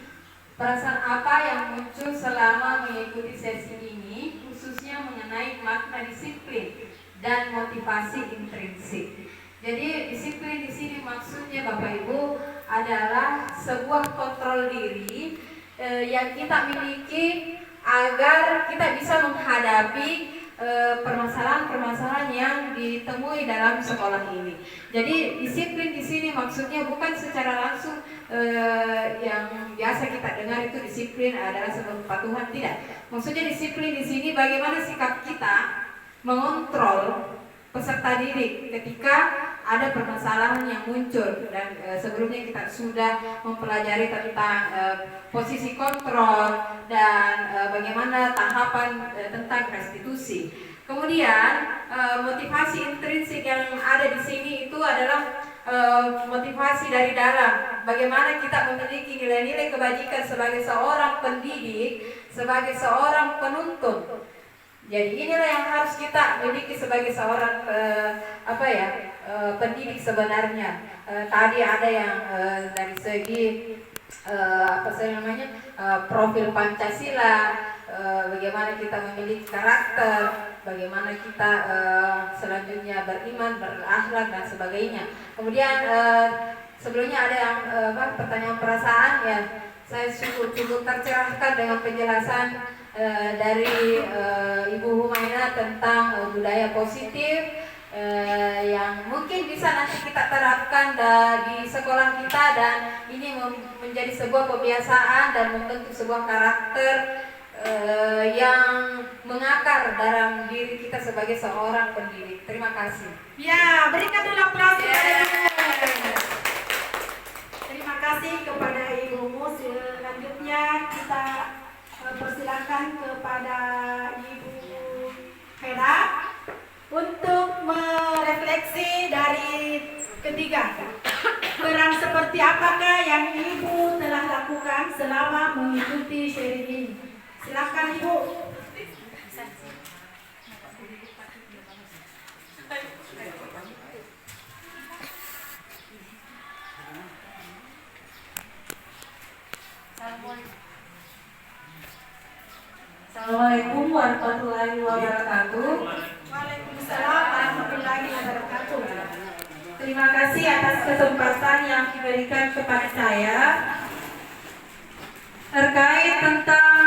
Perasaan apa yang muncul selama mengikuti sesi ini, khususnya mengenai makna disiplin dan motivasi intrinsik. Jadi disiplin di sini maksudnya Bapak Ibu adalah sebuah kontrol diri yang kita miliki agar kita bisa menghadapi permasalahan-permasalahan yang ditemui dalam sekolah ini. Jadi disiplin di sini maksudnya bukan secara langsung yang biasa kita dengar itu disiplin adalah sebuah kepatuhan, tidak. Maksudnya disiplin di sini bagaimana sikap kita mengontrol peserta didik ketika ada permasalahan yang muncul, dan sebelumnya kita sudah mempelajari tentang posisi kontrol dan bagaimana tahapan tentang restitusi. Kemudian motivasi intrinsik yang ada di sini itu adalah motivasi dari dalam. Bagaimana kita memiliki nilai-nilai kebajikan sebagai seorang pendidik, sebagai seorang penuntun. Jadi inilah yang harus kita miliki sebagai seorang pendidik sebenarnya. Tadi ada yang dari segi profil Pancasila, bagaimana kita memiliki karakter, bagaimana kita selanjutnya beriman, berakhlak, dan sebagainya. Kemudian sebelumnya ada yang pertanyaan perasaan, ya saya cukup tercerahkan dengan penjelasan dari Ibu Humaina tentang budaya positif yang mungkin bisa nanti kita terapkan di sekolah kita, dan ini menjadi sebuah kebiasaan dan membentuk sebuah karakter yang mengakar dalam diri kita sebagai seorang pendidik. Terima kasih. Ya, berikan dulu aplaus kepada Ibu. Terima kasih kepada Ibumu. Selanjutnya kita persilakan kepada Ibu Hera untuk merefleksi dari ketiga. Peran seperti apakah yang Ibu telah lakukan selama mengikuti sharing ini? Silakan Ibu. Assalamualaikum warahmatullahi wabarakatuh. Waalaikumsalam warahmatullahi wabarakatuh. Terima kasih atas kesempatan yang diberikan kepada saya terkait tentang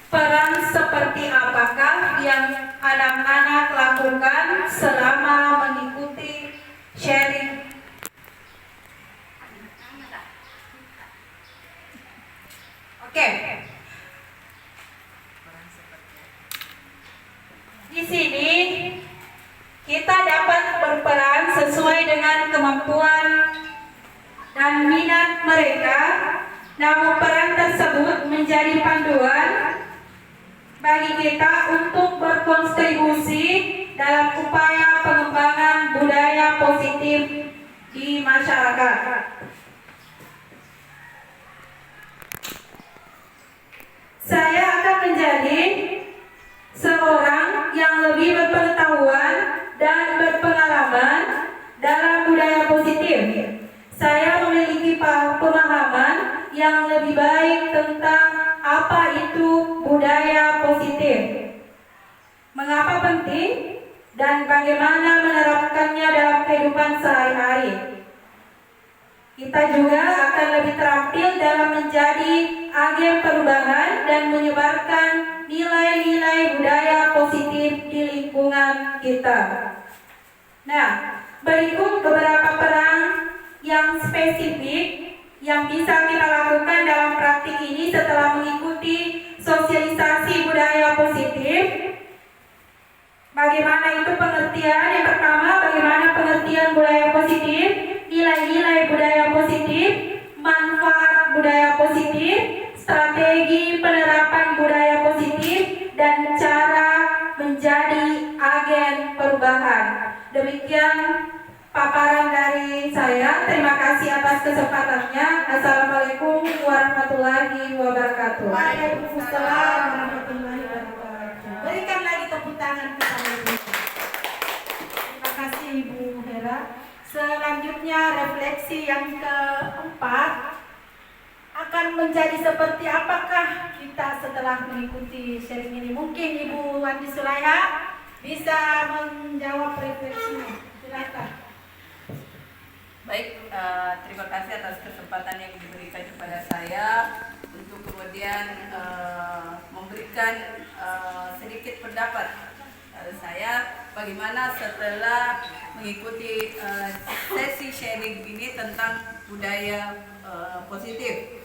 peran seperti apakah yang anak-anak lakukan selama mengikuti sharing. Oke. Di sini dapat berperan sesuai dengan kemampuan dan minat mereka, namun peran tersebut menjadi panduan bagi kita untuk berkontribusi dalam upaya pengembangan budaya positif di masyarakat. Saya akan menjadi seorang yang lebih berpengetahuan dan berpengalaman dalam budaya positif. Saya memiliki pemahaman yang lebih baik tentang apa itu budaya positif, mengapa penting, dan bagaimana menerapkannya dalam kehidupan sehari-hari. Kita juga akan lebih terampil dalam menjadi agen perubahan dan menyebarkan nilai-nilai budaya positif di lingkungan kita. Nah, berikut beberapa peran yang spesifik yang bisa kita lakukan dalam praktik ini setelah mengikuti sosialisasi budaya positif. Bagaimana itu pengertian? Yang pertama, bagaimana pengertian budaya positif, nilai-nilai budaya positif, manfaat budaya positif, strategi penerapan budaya positif, dan cara menjadi agen perubahan. Demikian paparan dari saya. Terima kasih atas kesempatannya. Assalamualaikum warahmatullahi wabarakatuh. Waalaikumsalam warahmatullahi wabarakatuh. Berikan lagi tepuk tangan kepada Ibu. Terima kasih Ibu Hera. Selanjutnya refleksi yang keempat akan menjadi seperti apakah kita setelah mengikuti sharing ini. Mungkin Ibu Wandi Sulaiha bisa menjawab refleksinya. Silakan. Baik, terima kasih atas kesempatan yang diberikan kepada saya untuk kemudian memberikan sedikit pendapat saya bagaimana setelah mengikuti sesi sharing ini tentang budaya positif.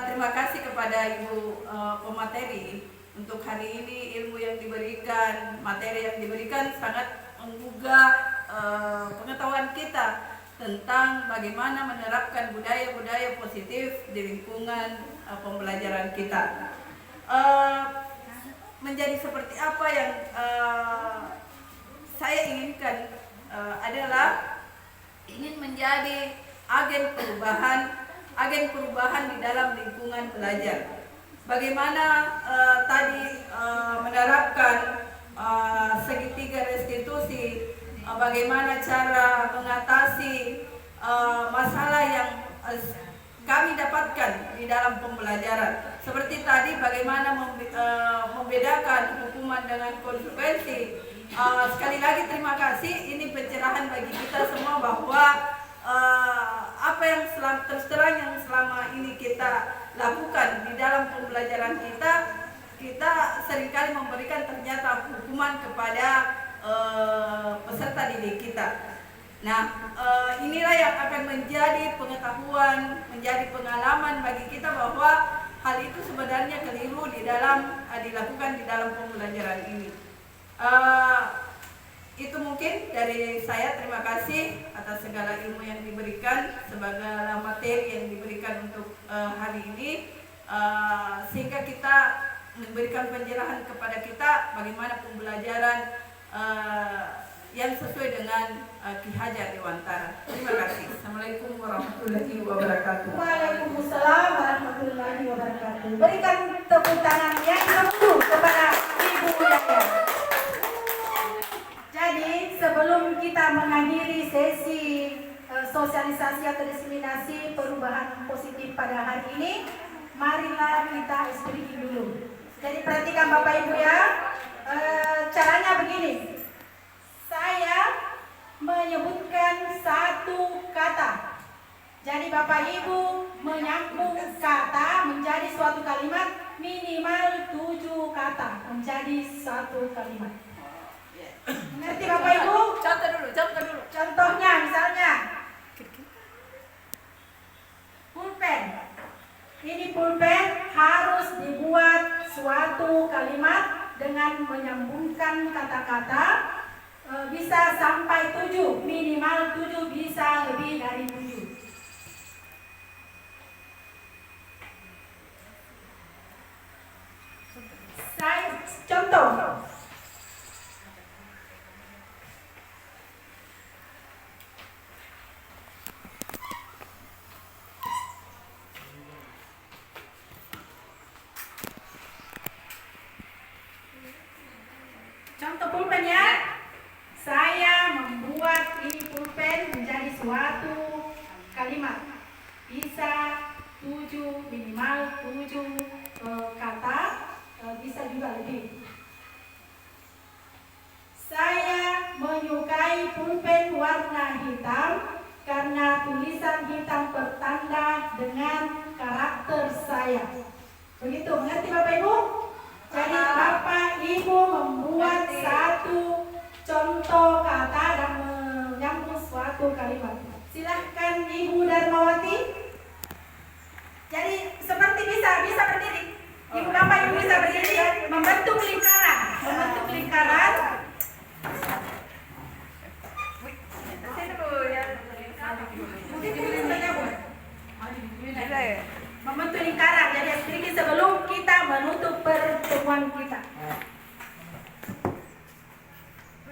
Terima kasih kepada Ibu pemateri untuk hari ini. Ilmu yang diberikan, materi yang diberikan sangat menggugah pengetahuan kita tentang bagaimana menerapkan budaya-budaya positif di lingkungan pembelajaran kita. Menjadi seperti apa yang saya inginkan adalah ingin menjadi agen perubahan di dalam lingkungan belajar. Bagaimana tadi menerapkan segitiga restitusi, bagaimana cara mengatasi masalah yang kami dapatkan di dalam pembelajaran. Seperti tadi bagaimana membedakan hukuman dengan konsekuensi. Sekali lagi terima kasih, ini pencerahan bagi kita semua bahwa apa yang terus terang yang selama ini kita lakukan di dalam pembelajaran kita seringkali memberikan ternyata hukuman kepada peserta didik kita. Nah, inilah yang akan menjadi pengetahuan, menjadi pengalaman bagi kita bahwa hal itu sebenarnya keliru dilakukan di dalam pembelajaran ini. Itu mungkin dari saya. Terima kasih atas segala ilmu yang diberikan, segala materi yang diberikan untuk hari ini, sehingga kita memberikan penjelasan kepada kita bagaimana pembelajaran yang sesuai dengan Ki Hajar Dewantara. Terima kasih. Assalamualaikum warahmatullahi wabarakatuh. Waalaikumsalam warahmatullahi wabarakatuh. Berikan tepuk tangan yang kedua kepada Ibu Yaya. Jadi sebelum kita mengakhiri sesi sosialisasi atau diseminasi perubahan positif pada hari ini, marilah kita speaking dulu. Jadi perhatikan Bapak Ibu ya, caranya begini. Saya menyebutkan satu kata. Jadi Bapak Ibu menyambung kata menjadi suatu kalimat, minimal 7 kata menjadi satu kalimat. Mengerti Bapak Ibu? Contoh dulu. Contohnya misalnya pulpen. Ini pulpen harus dibuat suatu kalimat dengan menyambungkan kata-kata, bisa sampai sampai 7, minimal 7, bisa lebih dari 7. Saya contoh. Contoh pulpen ya. Saya membuat ini pulpen menjadi suatu kalimat. Bisa 7, minimal 7 kata, bisa juga lebih. Saya menyukai pulpen warna hitam karena tulisan hitam bertanda dengan karakter saya. Begitu, mengerti Bapak Ibu? Jadi Bapak Ibu membuat satu contoh kata dan menyambung suatu kalimat. Silahkan Ibu Darmawati. Jadi seperti bisa berdiri. Ibu Bapak Ibu bisa berdiri membentuk lingkaran. Membentuk lingkaran. Membentuk lingkaran. Jadi sedikit sebelum kita menutup pertemuan kita.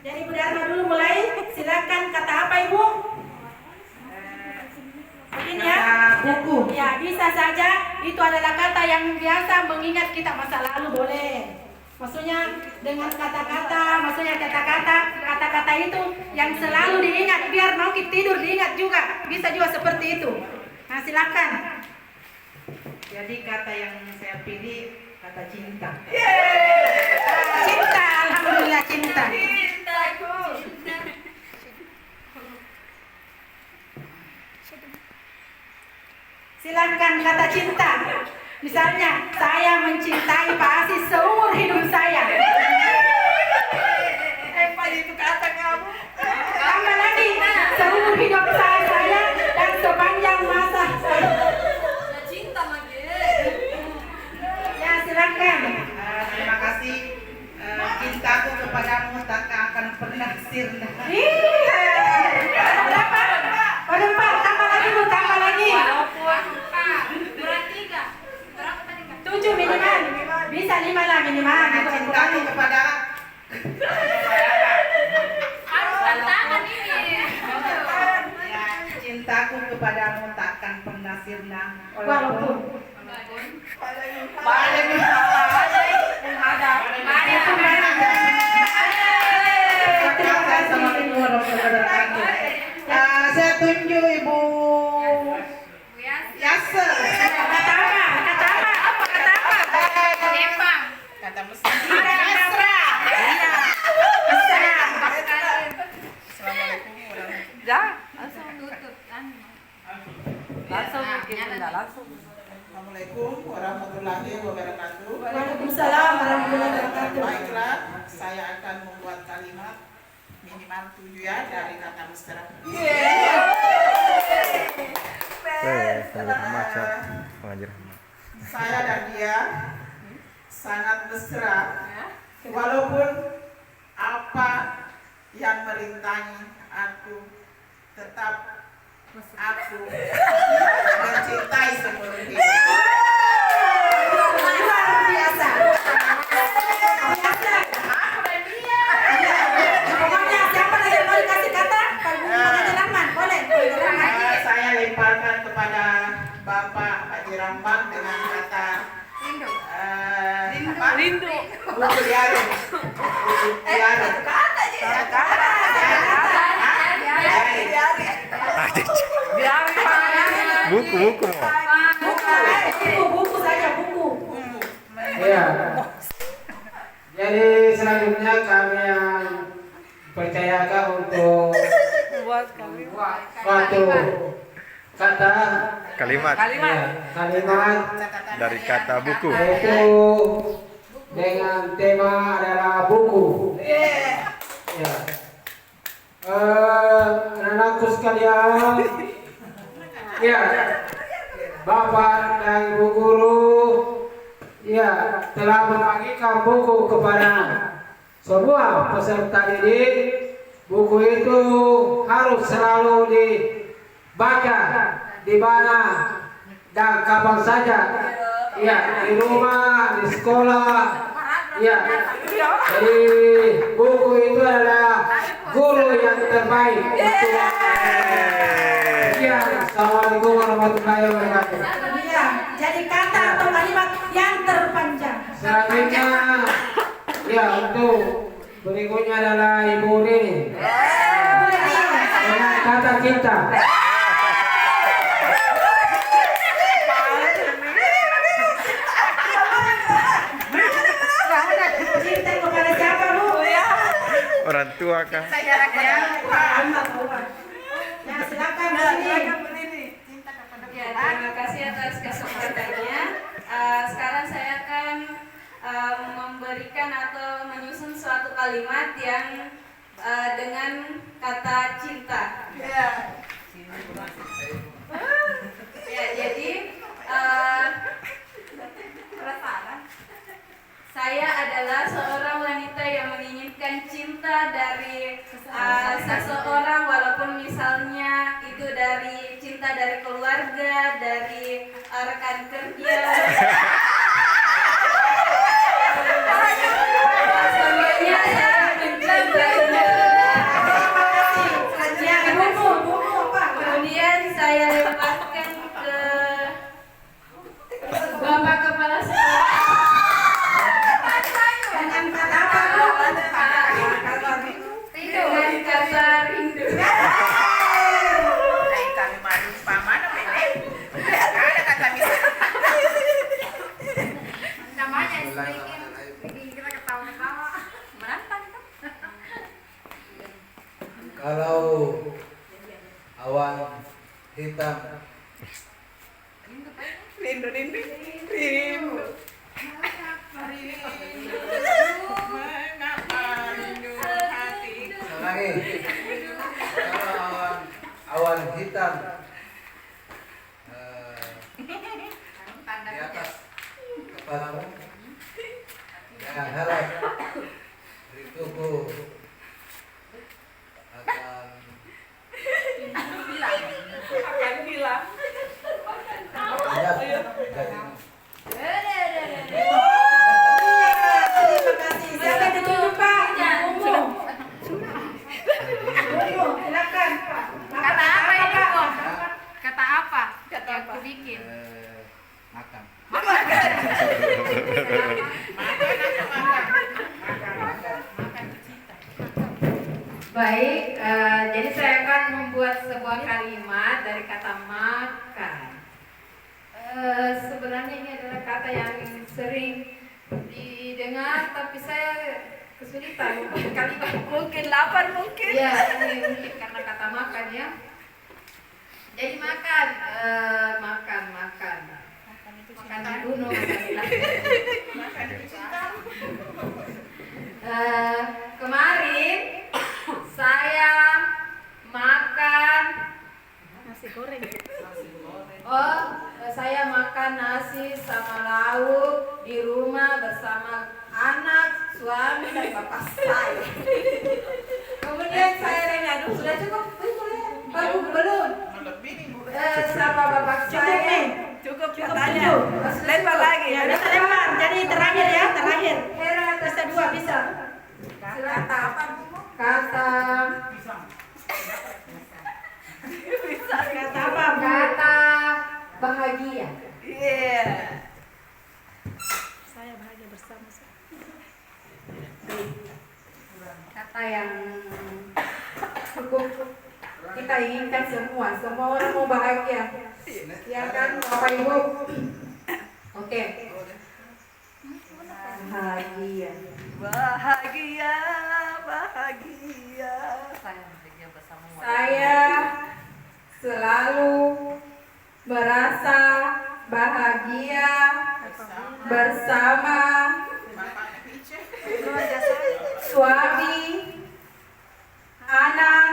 Jadi Ibu Dharma dulu mulai. Silakan kata apa Ibu? Begini ya. Ya bisa saja. Itu adalah kata yang biasa mengingat kita masa lalu, boleh. Maksudnya dengan kata-kata, maksudnya kata-kata itu yang selalu diingat biar mau kita tidur diingat juga. Bisa juga seperti itu. Nah silakan. Jadi kata yang saya pilih kata cinta. Cinta, alhamdulillah cinta. Silakan kata cinta. Misalnya, saya mencintai Pak Asis seumur hidup saya. Itu kata kamu. Tambah lagi, seumur hidup saya dan sepanjang masa saya. Ya silakan. Terima kasih. Cintaku kepadamu tak akan pernah sirna. Berapa? Tambah lagi Bu, tambah lagi. 7 minimal. Bisa 5 lah minimal. Cintaku kepada cintaku kepadamu takkan pernah sirna Walaupun saya tunjuk Ibu Yase. kata apa? Kata mesra. Mesra. Assalamualaikum Assalamualaikum warahmatullahi wabarakatuh. Waalaikumsalam warahmatullahi wabarakatuh. Baiklah, saya akan membuat kalimat minimal 7 ya dari kata mesra. Saya dan dia sangat mesra, walaupun apa yang merintangi aku, tetap aku mencintai seumur hidup. Luar biasa. Pokoknya siapa lagi yang mau dikasih kata? Pak Rahman, boleh. Saya lemparkan kepada Bapak Haji Rambang dengan kata Rindu. Buku diari. Buku saja, buku. Ya. Jadi selanjutnya kami yang percayakan untuk suatu kata Kalimat ya, kalimat dari kata buku. yaitu dengan tema adalah buku. Ya. Anak-anakku sekalian, ya, Bapak dan Ibu Guru, ya, telah membagikan buku kepada semua peserta didik buku itu harus selalu dibaca di mana dan kapan saja. Ya, di rumah, di sekolah. Ya, jadi buku itu adalah guru yang terbaik. Ya, assalamualaikum warahmatullahi wabarakatuh. Iya, jadi kata atau kalimat yang terpanjang. Selanjutnya, ya untuk berikutnya adalah Ibu Rini dengan kata cinta. Cinta kepada siapa, Bu? Orang tua kah? Ya, silakan Bu Rini. Ya, terima kasih atas kesempatannya. Sekarang saya akan memberikan atau menyusun suatu kalimat yang dengan kata cinta. Ya, jadi saya adalah seorang wanita yang menginginkan cinta dari seseorang, walaupun misalnya itu dari cinta dari keluarga, dari rekan kerja. Semuanya saya mencintainya. Kemudian saya lemparkan ke Bapak Kepala Sekolah. Dengan kata apa, Bu? Dengan kata rindu. Kalau awan hitam lagi, kalau awan hitam di atas kepalamu, jangan harap rinduku akan hilang. Terima kasih. Siapa yang ditunjuk, Pak? Umum. Umum, silakan, Pak. Kata apa ini, Pak? Bu? Kata apa? Yang aku bikin. Makan. Baik, jadi saya akan membuat sebuah kalimat dari kata makan. Sebenarnya ini adalah kata yang sering didengar, tapi saya kesulitan membuat kalimat. Mungkin lapar mungkin. Ya, ini mungkin karena kata makan ya. Jadi makan, makan di gunung, makan di langit. Kemarin saya makan nasi goreng. Oh, saya makan nasi sama lauk di rumah bersama anak, suami dan bapak saya. Kemudian saya tanya, aduh sudah cukup? Belum. Sama bapak saya. Cukup Cukup katanya. tujuh. Lempar lagi. Ya, bisa lempar. Jadi terakhir ya, terakhir. Hera Bisa dua, bisa. kata apa? Kata Kata apa, Bu? kata bahagia. Iya. Kata yang cukup kita inginkan semua orang mau bahagia. Ya kan, Bapak Ibu? Oke. Bahagia. Bahagia. Saya selalu merasa bahagia bersama suami, anak,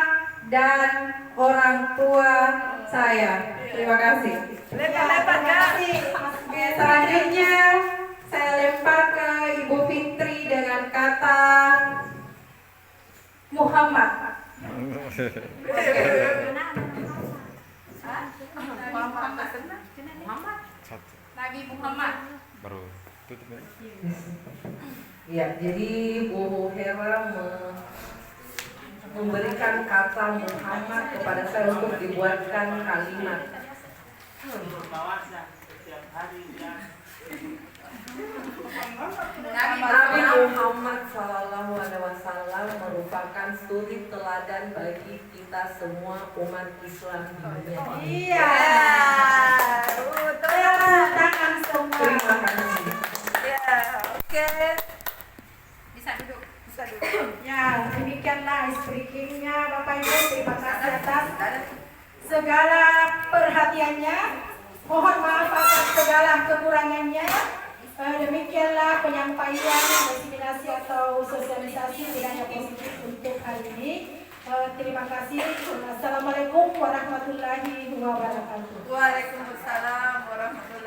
dan orang tua saya. Terima kasih. Lempar Kak. Oke, selanjutnya saya lempar ke Ibu Fitri dengan kata Muhammad. Muhammad. Satu. Nabi Muhammad. Baru tutup ya. Ya, jadi Bu Hera memberikan kata Muhammad kepada saya untuk dibuatkan kalimat. Nabi Muhammad Sallallahu Alaihi Wasallam merupakan suri teladan bagi kita semua umat Islam di dunia ini. Iya. Tepuk tangan semua. Terima kasih. Ya, oke. Bisa duduk. Bisa dulu. Ya, demikianlah speakingnya Bapak Ibu. Terima kasih atas segala perhatiannya. Mohon maaf atas segala kekurangannya. Demikianlah penyampaian diseminasi atau sosialisasi nilai positif untuk hari ini. Terima kasih. Assalamualaikum warahmatullahi wabarakatuh. Waalaikumsalam warahmatullahi